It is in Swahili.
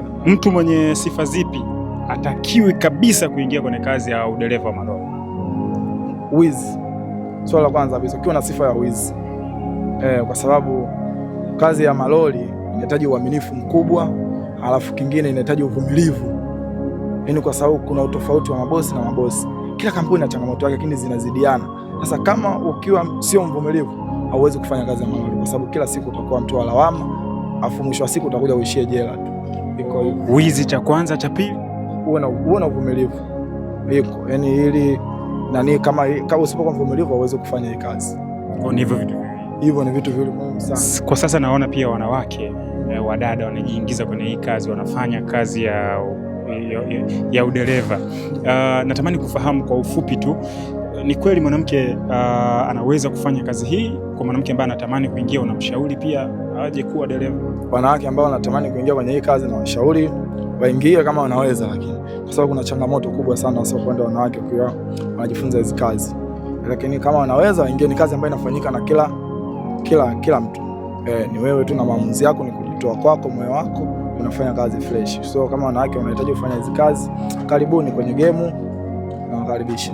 dereva. Mtu mwenye sifa zipi atakiwi kabisa kuingia kwenye kazi ya udereva wa malori? Wizi. Swala la kwanza kabisa, ukiwa na sifa ya wizi. Kwa sababu kazi ya malori inahitaji uaminifu mkubwa, alafu kingine inahitaji uvumilivu. Yaani kwa sababu kuna utofauti wa mabosi na mabosi. Kila kampuni ina changamoto yake, lakini zinazidiana. Sasa kama ukiwa sio mvumilivu, hauwezi kufanya kazi ya malori kwa sababu kila siku utakuwa mtu wa lawama, afu mwisho wa siku utakuja uishie jela tu. Iko hivyo. Wizi cha kwanza, cha pili uwe na uvumilivu. Iko yaani ili nani kama usipokuwa mvumilivu hauwezi kufanya hii kazi. Ni hivyo vitu viwili. Hivyo ni vitu viwili muhimu sana. Kwa sasa naona pia wanawake wadada wanajiingiza kwenye hii kazi, wanafanya kazi ya udereva. Natamani kufahamu kwa ufupi tu, ni kweli mwanamke anaweza kufanya kazi hii? Kwa mwanamke ambaye anatamani kuingia, unamshauri pia aje kuwa dereva? Wanawake ambao wanatamani kuingia kwenye hii kazi na washauri waingie kama wanaweza, lakini kwa sababu kuna changamoto kubwa sana hasa upande wa wanawake ukiwa wanajifunza hizi kazi. Lakini kama wanaweza waingie, ni kazi ambayo inafanyika na kila mtu. Ni wewe tu na maamuzi yako, ni kujitoa kwako, moyo wako, unafanya kazi fresh. So kama wanawake wanahitaji kufanya hizi kazi, karibuni kwenye game na wakaribisha.